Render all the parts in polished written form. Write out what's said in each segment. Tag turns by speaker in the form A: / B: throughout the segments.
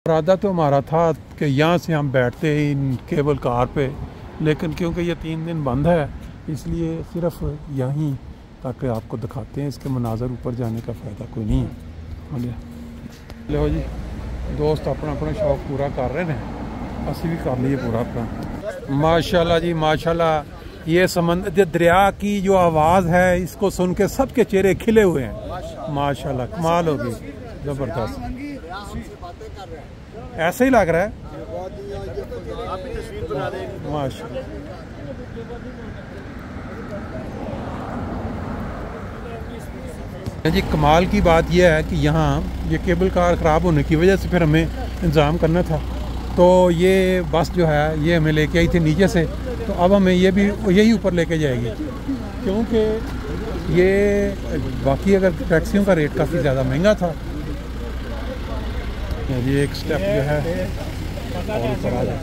A: इरादा तो हमारा था कि यहाँ से हम बैठते ही इन केबल कार पे, लेकिन क्योंकि ये 3 दिन बंद है इसलिए सिर्फ यहीं ताकि आपको दिखाते हैं। इसके मनाजर ऊपर जाने का फ़ायदा कोई नहीं है। लो जी, दोस्त अपना अपना शौक़ पूरा कर रहे हैं, असी भी कर लिए पूरा अपना। माशाल्लाह जी माशाल्लाह, ये समंदर दरिया की जो आवाज़ है इसको सुन के सबके चेहरे खिले हुए हैं। माशाल्लाह कमाल होगी, ज़बरदस्त। ऐसे ही लग रहा है माशाल्लाह। जी कमाल की बात यह है कि यहाँ ये केबल कार ख़राब होने की वजह से फिर हमें इंतज़ाम करना था, तो ये बस जो है ये हमें लेके आई थी नीचे से, तो अब हमें ये भी यही ऊपर लेके जाएगी, क्योंकि ये बाकी अगर टैक्सियों का रेट काफ़ी ज़्यादा महंगा था। ये एक स्टेप जो है और ऊपर आ जाए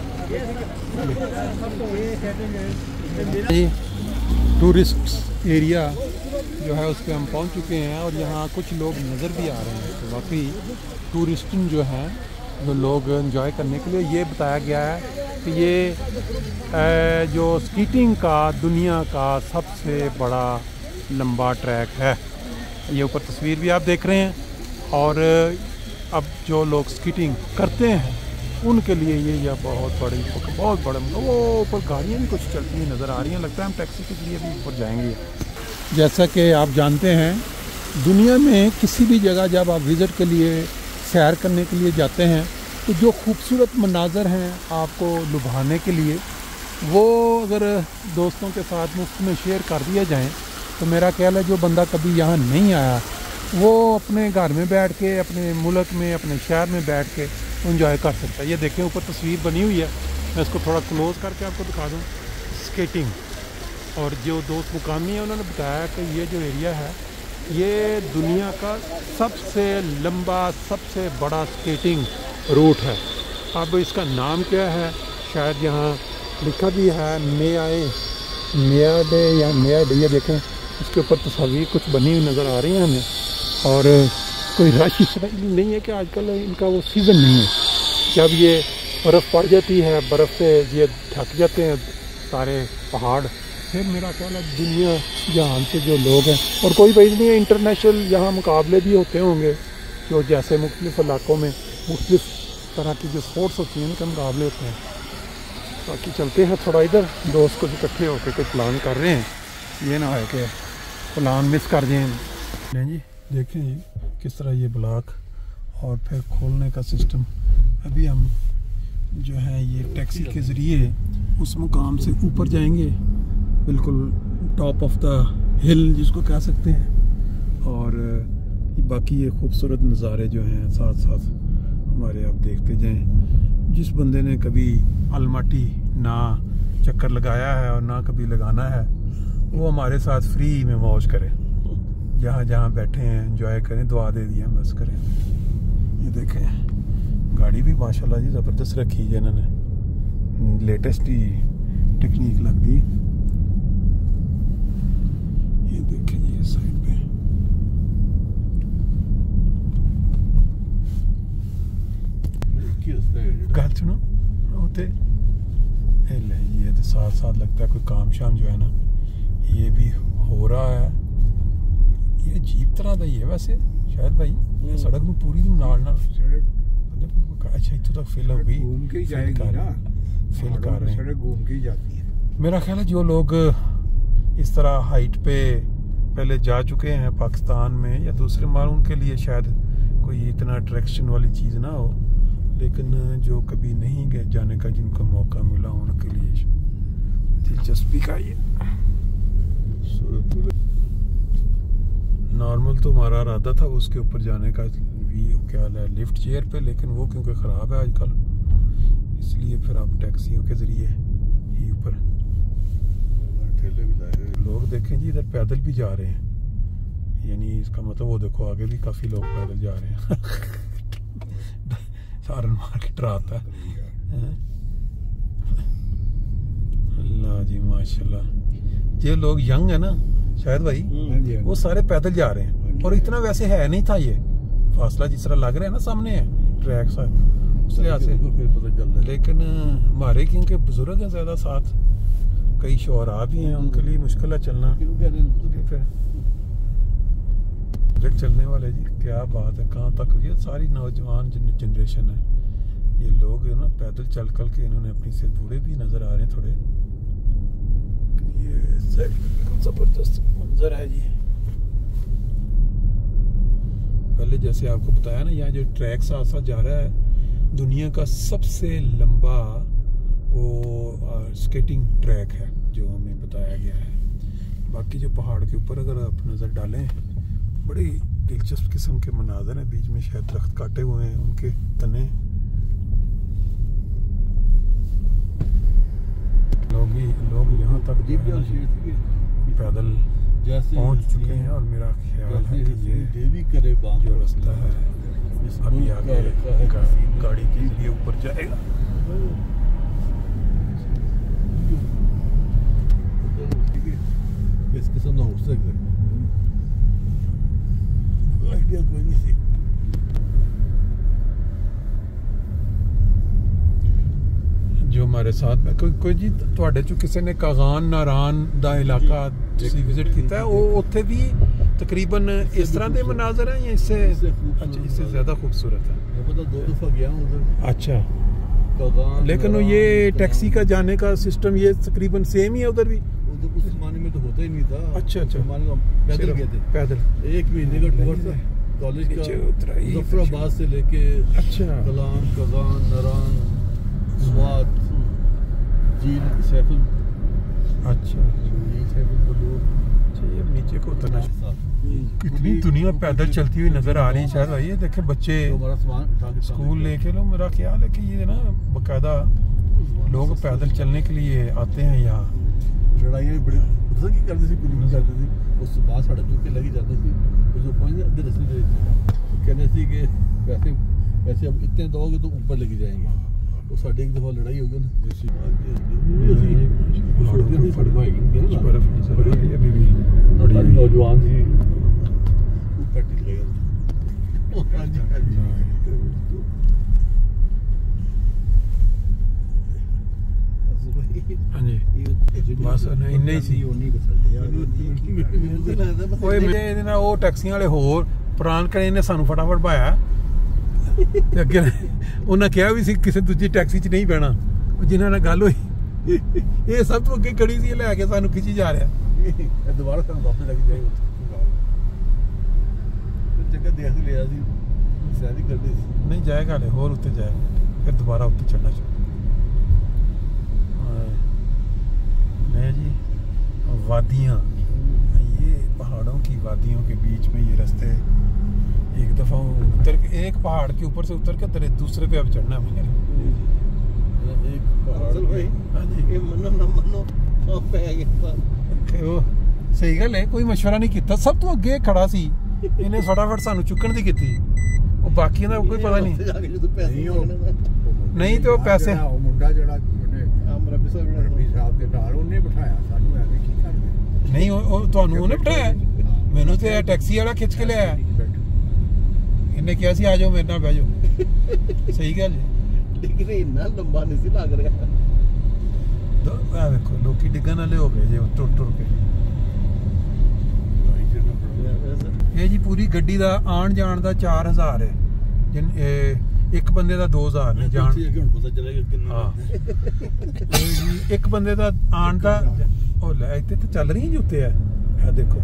A: जी। टूरिस्ट एरिया जो है उस पर हम पहुंच चुके हैं और यहाँ कुछ लोग नज़र भी आ रहे हैं। तो वाकई टूरिस्टिंग जो है, जो लोग एंजॉय करने के लिए ये बताया गया है कि ये जो स्कीटिंग का दुनिया का सबसे बड़ा लंबा ट्रैक है। ये ऊपर तस्वीर भी आप देख रहे हैं, और अब जो लोग स्कीटिंग करते हैं उनके लिए ये बहुत बड़ा वो ऊपर गाड़ियाँ भी कुछ चलती हुई नज़र आ रही हैं। लगता है हम टैक्सी के लिए भी ऊपर जाएंगे। जैसा कि आप जानते हैं, दुनिया में किसी भी जगह जब आप विज़िट के लिए सैर करने के लिए जाते हैं तो जो खूबसूरत मनाज़र हैं आपको लुभाने के लिए, वो अगर दोस्तों के साथ मुफ्त में शेयर कर दिया जाएँ तो मेरा ख्याल है जो बंदा कभी यहाँ नहीं आया वो अपने घर में बैठ के, अपने मुल्क में, अपने शहर में बैठ के एंजॉय कर सकता है। ये देखें ऊपर तस्वीर बनी हुई है, मैं इसको थोड़ा क्लोज़ करके आपको दिखा दूँ। स्केटिंग, और जो दोस्त मुकामी हैं उन्होंने बताया कि ये जो एरिया है ये दुनिया का सबसे लंबा, सबसे बड़ा स्केटिंग रूट है। अब इसका नाम क्या है, शायद यहाँ लिखा भी है मेयाडे या मेयाडे। ये देखें इसके ऊपर तस्वीर कुछ बनी हुई नज़र आ रही है हमें, और कोई रश इसलिए नहीं है कि आजकल इनका वो सीज़न नहीं है। जब ये बर्फ़ पड़ जाती है, बर्फ़ से ये ढक जाते हैं सारे पहाड़, फिर मेरा ख्याल है दुनिया जहान से जो लोग हैं, और कोई वजह नहीं है, इंटरनेशनल यहाँ मुकाबले भी होते होंगे, जो जैसे मुख्तलिफ़ इलाकों में मुख्तलिफ़ तरह की जो स्पोर्ट्स होती हैं उनके मुकाबले होते हैं। बाकी चलते हैं थोड़ा इधर, दोस्त कुछ इकट्ठे होकर कोई प्लान कर रहे हैं, ये ना है कि प्लान मिस कर दें। जी देखें जी किस तरह ये ब्लॉक और फिर खोलने का सिस्टम। अभी हम जो है ये टैक्सी के ज़रिए उस मुकाम से ऊपर जाएंगे, बिल्कुल टॉप ऑफ द हिल जिसको कह सकते हैं, और बाकी ये खूबसूरत नज़ारे जो हैं साथ साथ हमारे आप देखते जाएं। जिस बंदे ने कभी अलमाटी ना चक्कर लगाया है और ना कभी लगाना है, वो हमारे साथ फ्री में मौज करें, जहाँ जहाँ बैठे हैं एंजॉय करें, दुआ दे दिए बस करें। ये देखें गाड़ी भी माशाल्लाह जी ज़बरदस्त रखी है इन्होंने, लेटेस्ट ही टेक्निक लग दी। ये देखें ये साइड पे गल सुनो होते ये तो साथ साथ लगता है कोई काम शाम जो है ना ये भी हो रहा है। ये अजीब तरह का ही है वैसे शायद भाई, सड़क में पूरी नाल अच्छा इतों तक फिल हो गई,
B: घूम के ही जाएगी ना,
A: फिल कर रहे हैं,
B: सड़क घूम के ही जाती है।
A: मेरा ख्याल है जो लोग इस तरह हाइट पे पहले जा चुके हैं पाकिस्तान में या दूसरे माल, उनके लिए शायद कोई इतना अट्रैक्शन वाली चीज़ ना हो, लेकिन जो कभी नहीं गए जाने का, जिनको मौका मिला उनके लिए दिलचस्पी का ये। नॉर्मल तो हमारा इरादा था उसके ऊपर जाने का भी, क्या है लिफ्ट चेयर पे, लेकिन वो क्योंकि ख़राब है आजकल, इसलिए फिर आप टैक्सियों के ज़रिए ही ऊपर। ठेले भी लाए लोग देखें जी, इधर पैदल भी जा रहे हैं, यानी इसका मतलब वो देखो आगे भी काफ़ी लोग पैदल जा रहे हैं। सारन मार्केट आता है। अल्लाह जी माशाल्लाह, ये लोग यंग है ना शायद भाई, वो सारे पैदल जा रहे हैं, और इतना वैसे है नहीं था ये फासला जिस तरह लग रहा है ना सामने है ट्रैक सा, उस लिहाज से
B: फिर पता चलता है।
A: लेकिन हमारे क्योंकि बुजुर्ग हैं ज़्यादा साथ, कई शोहरा भी हैं, उनके लिए मुश्किल है चलना। फिर चलने वाले जी क्या बात है, कहाँ तक ये सारी नौजवान जनरेशन है, ये लोग है ना पैदल चल कर के इन्होंने अपनी से बूढ़े भी नज़र आ रहे हैं थोड़े। ये ज़बरदस्त मंजर है जी। पहले जैसे आपको बताया ना, यहाँ जो ट्रैक साथ साथ जा रहा है, दुनिया का सबसे लंबा वो स्केटिंग ट्रैक है जो हमें बताया गया है। बाकी जो पहाड़ के ऊपर अगर आप नज़र डालें, बड़ी दिलचस्प किस्म के मनाजर हैं। बीच में शायद दरख्त काटे हुए हैं, उनके तने। लोग यहाँ तक पैदल पहुँच चुके हैं और मेरा ख्याल है कि ये जो रास्ता है अभी आगे गाड़ी के जरिए ऊपर जाएगा।
B: इस किस्म ना हो सकता आइडिया कोई नहीं सी।
A: जो हमारे साथ में कोई जी ਤੁਹਾਡੇ ਚੋਂ ਕਿਸੇ ਨੇ ਕਾਗਾਨ ਨਾਰਾਨ ਦਾ ਇਲਾਕਾ ਤੁਸੀਂ ਵਿਜ਼ਿਟ ਕੀਤਾ ਹੈ, ਉਹ ਉੱਥੇ ਵੀ तकरीबन इस तरह के मनाजर हैं या इससे अच्छा इससे ज़्यादा खूबसूरत है?
B: मैं 2 दफ़ा गया हूँ उधर।
A: अच्छा,
B: कागान
A: लेकिन ये टैक्सी का जाने का सिस्टम ये तकरीबन सेम ही है उधर भी?
B: उस ज़माने में तो होता ही नहीं था।
A: अच्छा अच्छा,
B: पैदल गए थे,
A: पैदल
B: 1 महीने का टूर था कॉलेज का, मुजफ्फराबाद से लेके
A: अच्छा
B: कलाम, कागान, नारान, स्वात, झील सैफुल,
A: अच्छा
B: सैफुल बलूर।
A: ये नीचे को उतरना। कितनी दुनिया पैदल चलती हुई नजर आ रही है शायद। ये देखे बच्चे स्कूल लेके लो, मेरा ख्याल है कि ये ना बाकायदा लोग पैदल चलने के लिए आते हैं यहाँ।
B: लड़ाइयाँ बड़ी की करती थी, कुछ करती थी, उस बात सड़क के लगी जाती थी, जो पहुँच रस्ते कहने थी कि वैसे अब इतने दोगे तो ऊपर लेके जाएंगे। वो साढ़े एक दफ़ा लड़ाई होगी ना, जैसी नौजवान थी
A: हाँ जी, बस इन्ने ही सी। वो टैक्सियां वाले होर प्राण करे ने सानू फटाफट पाया ते अगे उन्हें कहा भी सी किसी दूजी टैक्सी च नहीं बहना, जिन्हां नाल गल होई ये सब तो अगे खड़ी सी लैके सानू खिंची जा रहा।
B: दोबारा सानू वापस लग जाएगा जगह देख लिया सी सैरी करनी सी।
A: नहीं जाएगा हले होर उत्ते जाएगा, फिर दोबारा उत्ते चढ़ना चाहिए। नहीं जी, वादियाँ, ये पहाड़ों की वादियों के बीच में ये रास्ते, एक दफ़ा उतर के एक पहाड़ के ऊपर से उतर के दूसरे पे अब चढ़ना है मुझे।
B: एक पहाड़ ये मनो ना मनो
A: वो सही गल है, कोई मशवरा नहीं किया, सब तो अगे खड़ा सी, इन्हें फटाफट सानू चुकन दी की, वो बाकी का कोई पता नहीं। नहीं तो पैसे नहीं उन्हें बिठाया, मैनू तो टैक्सी वाला खिंच के लिया, इन्हें कहा सी आ जाओ मेरे नाल बह जाओ। सही गल
B: इन्ना लंबा नहीं सी लग रहा।
A: देखो लोग डिगन वाले हो गए जे टुर टुर के। ये जी पूरी गड्डी का आन जान का 4000 है, जिन एक बंदे का 2000 ने जान। हाँ एक बंदे का आन का इतने तो चल रही है उत्ते है देखो,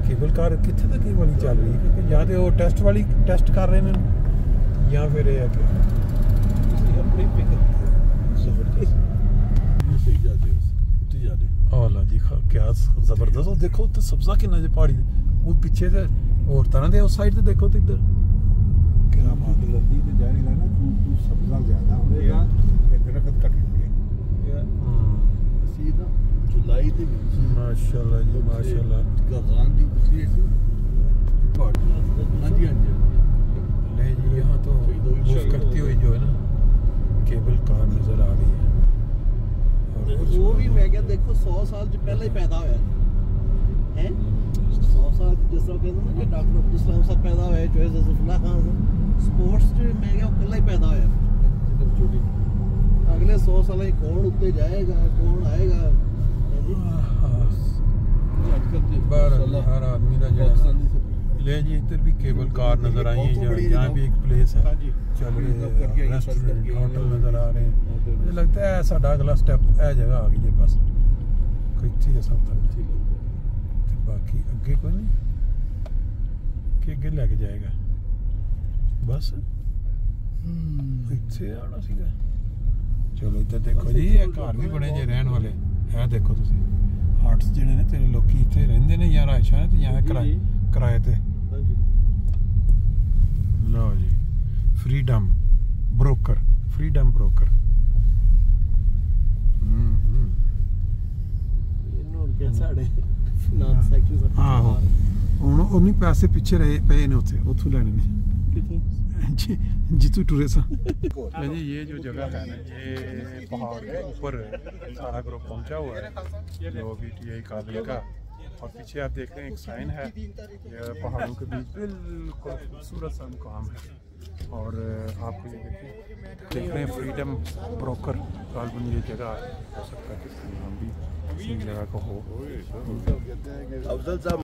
A: केबल कार कितने तक वाली चल रही है, क्योंकि या तो वो टेस्ट वाली टेस्ट कर रहे हैं या फिर ये है कि जी क्या जबरदस्त। और देखो तो सब्जा कितना जे पहाड़ी वो पीछे से और तरह दे उस साइड से देखो तो इधर
B: क्या बात है, लंबी पे जाएगा ना तू सब्जा ज्यादा होगा, दरख्त कट गया सीधा जुलाई दे
A: माशाल्लाह जी माशाल्लाह।
B: कागान दी उसी हां जी
A: ले जी यहाँ तो मूव करती हुई जो है ना केबल कार नजर आ रही है।
C: वो भी मैं क्या देखो 100 साल पहले ही पैदा होया है, 100 साल जिस तरह कहते ना कि डॉक्टर अब्दुल सलाम साहब पैदा होए, चॉइस अज़फुल्लाह खान स्पोर्ट्स मैं क्या कल ही पैदा होया। साल कौन उत्ते जाएगा कौन आएगा
A: हर आदमी का जो ले जी इधर भी केबल कार नज़र आई है, यहाँ भी एक प्लेस है चल रही है, रेस्टोरेंट होटल नज़र आ रहे हैं। मुझे लगता है साडा अगला स्टेप है जगह आ गई है बस कितनी सब तक बाकी अगे कोई नहीं कि अगे लैके जाएगा बस इतने आना सीगा। चलो इधर देखो जी ये घर भी बने जे रहने वाले है, देखो तुसी हार्ट्स जिहड़े ने तेरे लोकी इत्थे रहिंदे ने या रायशा ने ते या किराए ते। लो जी फ्रीडम ब्रोकर आहो हुण उन्हीं पैसे पिछे रहे पे ने उत्थे उथों लैने ने जितू टूरे सा। जी ये जो जगह है ना ये पहाड़ के ऊपर सारा ग्रुप पहुंचा हुआ है जो BTI काबिल का, और पीछे आप देख रहे हैं एक साइन है, ये पहाड़ों के बीच बिल्कुल खूबसूरत सा मुकाम है। और आपको ये देख रहे हैं फ्रीडम ब्रोकर गालबन ये जगह हो सकता है कि हम भी इसी जगह को हो।